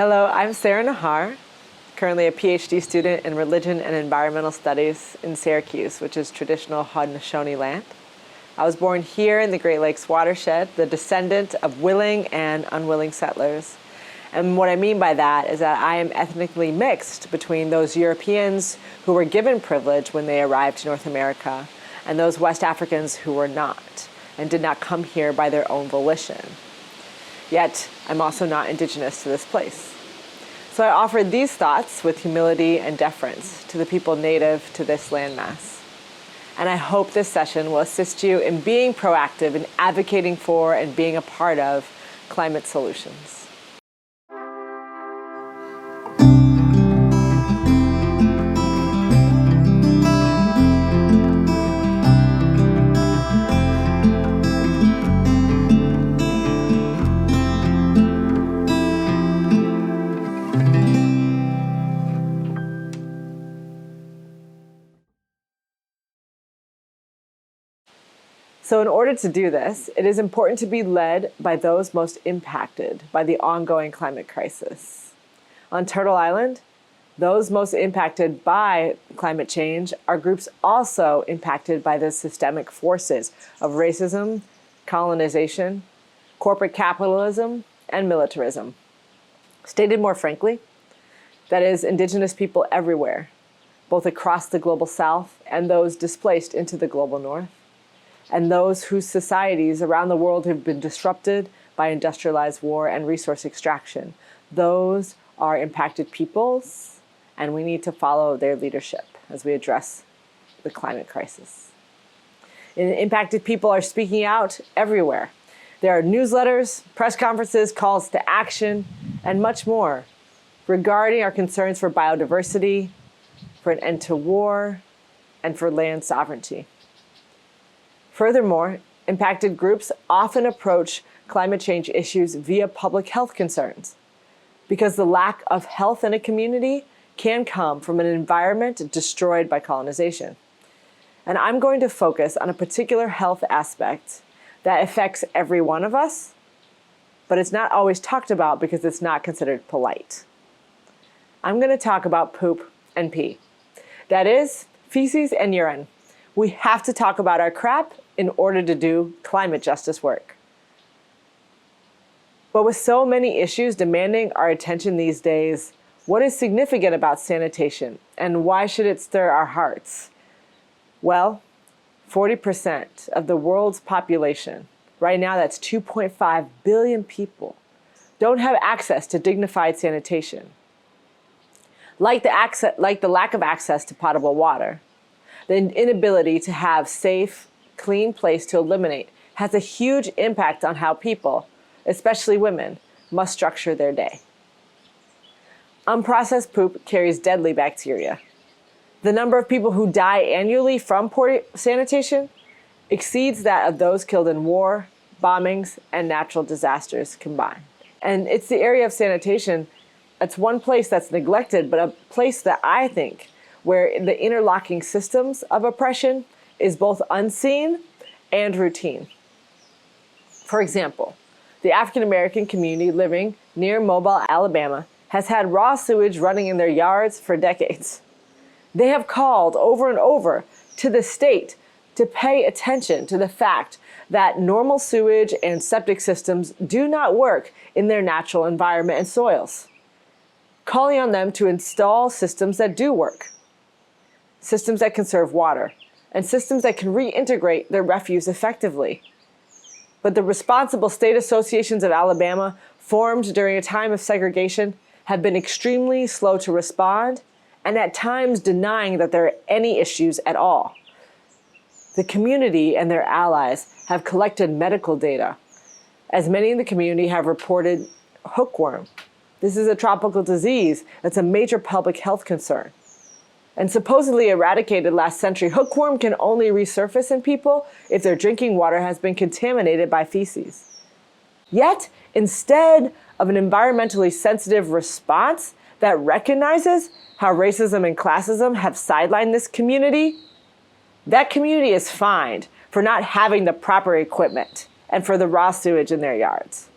Hello, I'm Sarah Nahar, currently a PhD student in Religion and Environmental Studies in Syracuse, which is traditional Haudenosaunee land. I was born here in the Great Lakes watershed, the descendant of willing and unwilling settlers. And what I mean by that is that I am ethnically mixed between those Europeans who were given privilege when they arrived to North America and those West Africans who were not and did not come here by their own volition. Yet, I'm also not indigenous to this place. So I offer these thoughts with humility and deference to the people native to this landmass. And I hope this session will assist you in being proactive in advocating for and being a part of climate solutions. So in order to do this, it is important to be led by those most impacted by the ongoing climate crisis. On Turtle Island, those most impacted by climate change are groups also impacted by the systemic forces of racism, colonization, corporate capitalism, and militarism. Stated more frankly, that is, indigenous people everywhere, both across the global south and those displaced into the global north, and those whose societies around the world have been disrupted by industrialized war and resource extraction. Those are impacted peoples, and we need to follow their leadership as we address the climate crisis. And impacted people are speaking out everywhere. There are newsletters, press conferences, calls to action, and much more regarding our concerns for biodiversity, for an end to war, and for land sovereignty. Furthermore, impacted groups often approach climate change issues via public health concerns, because the lack of health in a community can come from an environment destroyed by colonization. And I'm going to focus on a particular health aspect that affects every one of us, but it's not always talked about because it's not considered polite. I'm going to talk about poop and pee. That is, feces and urine. We have to talk about our crap in order to do climate justice work. But with so many issues demanding our attention these days, what is significant about sanitation and why should it stir our hearts? Well, 40% of the world's population, right now that's 2.5 billion people, don't have access to dignified sanitation. Like the lack of access to potable water, the inability to have safe, clean place to eliminate has a huge impact on how people, especially women, must structure their day. Unprocessed poop carries deadly bacteria. The number of people who die annually from poor sanitation exceeds that of those killed in war, bombings, and natural disasters combined. And it's the area of sanitation, it's one place that's neglected, but a place that I think where the interlocking systems of oppression is both unseen and routine. For example, the African American community living near Mobile, Alabama, has had raw sewage running in their yards for decades. They have called over and over to the state to pay attention to the fact that normal sewage and septic systems do not work in their natural environment and soils, calling on them to install systems that do work. Systems that conserve water, and systems that can reintegrate their refuse effectively. But the responsible state associations of Alabama, formed during a time of segregation, have been extremely slow to respond, and at times denying that there are any issues at all. The community and their allies have collected medical data, as many in the community have reported hookworm. This is a tropical disease that's a major public health concern. And supposedly eradicated last century, hookworm can only resurface in people if their drinking water has been contaminated by feces. Yet, instead of an environmentally sensitive response that recognizes how racism and classism have sidelined this community, that community is fined for not having the proper equipment and for the raw sewage in their yards.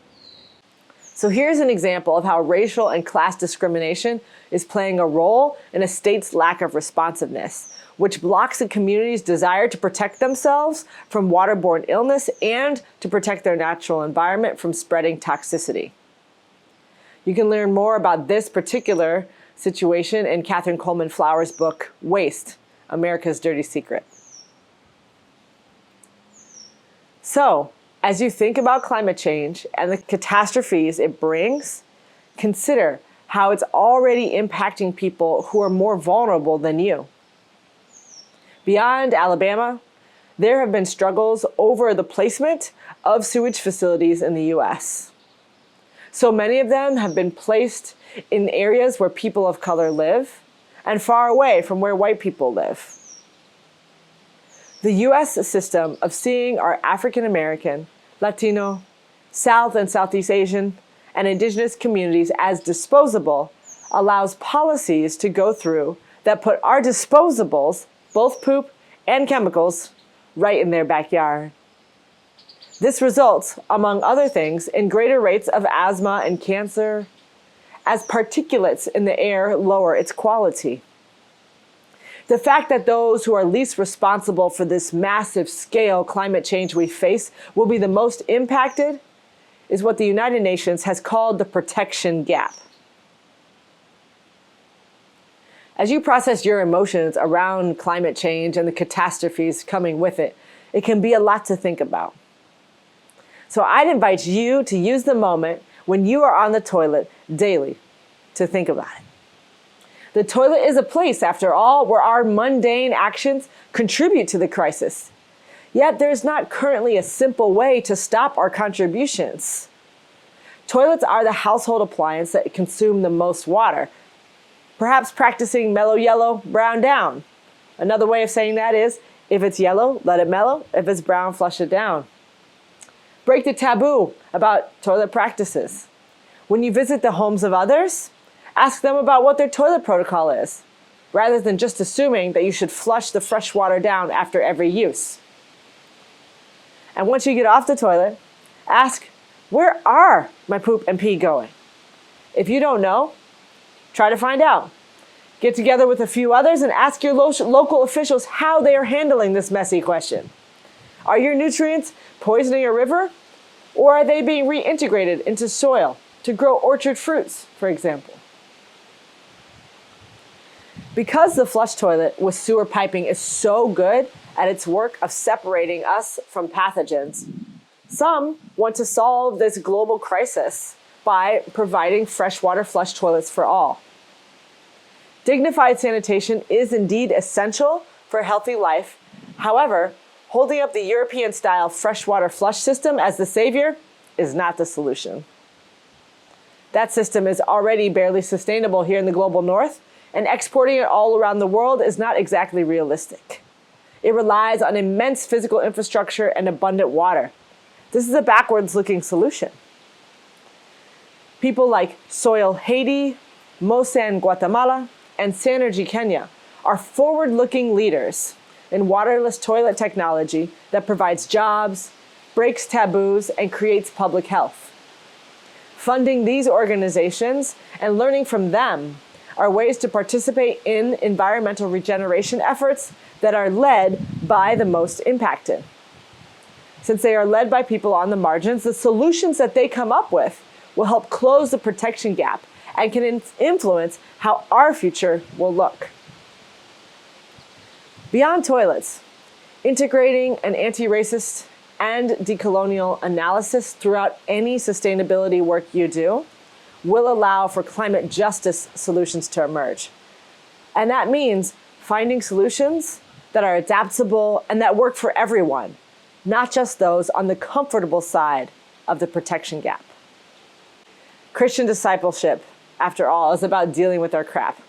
So here's an example of how racial and class discrimination is playing a role in a state's lack of responsiveness, which blocks a community's desire to protect themselves from waterborne illness and to protect their natural environment from spreading toxicity. You can learn more about this particular situation in Catherine Coleman Flower's book, Waste, America's Dirty Secret. So, as you think about climate change and the catastrophes it brings, consider how it's already impacting people who are more vulnerable than you. Beyond Alabama, there have been struggles over the placement of sewage facilities in the U.S. So many of them have been placed in areas where people of color live and far away from where white people live. The U.S. system of seeing our African American, Latino, South and Southeast Asian, and indigenous communities as disposable allows policies to go through that put our disposables, both poop and chemicals, right in their backyard. This results, among other things, in greater rates of asthma and cancer, as particulates in the air lower its quality. The fact that those who are least responsible for this massive scale climate change we face will be the most impacted is what the United Nations has called the protection gap. As you process your emotions around climate change and the catastrophes coming with it, it can be a lot to think about. So I'd invite you to use the moment when you are on the toilet daily to think about it. The toilet is a place, after all, where our mundane actions contribute to the crisis. Yet there's not currently a simple way to stop our contributions. Toilets are the household appliance that consume the most water. Perhaps practicing mellow yellow, brown down. Another way of saying that is, if it's yellow, let it mellow. If it's brown, flush it down. Break the taboo about toilet practices. When you visit the homes of others, ask them about what their toilet protocol is, rather than just assuming that you should flush the fresh water down after every use. And once you get off the toilet, ask, where are my poop and pee going? If you don't know, try to find out. Get together with a few others and ask your local officials how they are handling this messy question. Are your nutrients poisoning a river, or are they being reintegrated into soil to grow orchard fruits, for example? Because the flush toilet with sewer piping is so good at its work of separating us from pathogens, some want to solve this global crisis by providing freshwater flush toilets for all. Dignified sanitation is indeed essential for a healthy life. However, holding up the European-style freshwater flush system as the savior is not the solution. That system is already barely sustainable here in the global north, and exporting it all around the world is not exactly realistic. It relies on immense physical infrastructure and abundant water. This is a backwards-looking solution. People like Soil Haiti, Mosan Guatemala, and Sanergy Kenya are forward-looking leaders in waterless toilet technology that provides jobs, breaks taboos, and creates public health. Funding these organizations and learning from them are ways to participate in environmental regeneration efforts that are led by the most impacted. Since they are led by people on the margins, the solutions that they come up with will help close the protection gap and can influence how our future will look. Beyond toilets, integrating an anti-racist and decolonial analysis throughout any sustainability work you do will allow for climate justice solutions to emerge. And that means finding solutions that are adaptable and that work for everyone, not just those on the comfortable side of the protection gap. Christian discipleship, after all, is about dealing with our crap,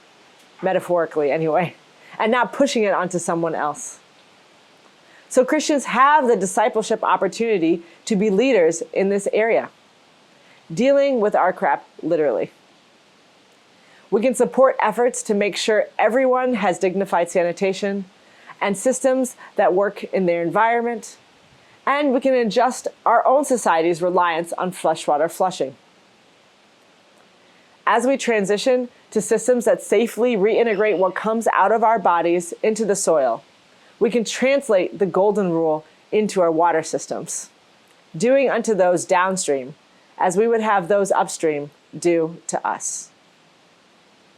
metaphorically anyway, and not pushing it onto someone else. So Christians have the discipleship opportunity to be leaders in this area, dealing with our crap literally. We can support efforts to make sure everyone has dignified sanitation and systems that work in their environment, and we can adjust our own society's reliance on freshwater flushing. As we transition to systems that safely reintegrate what comes out of our bodies into the soil, we can translate the golden rule into our water systems, doing unto those downstream as we would have those upstream do to us.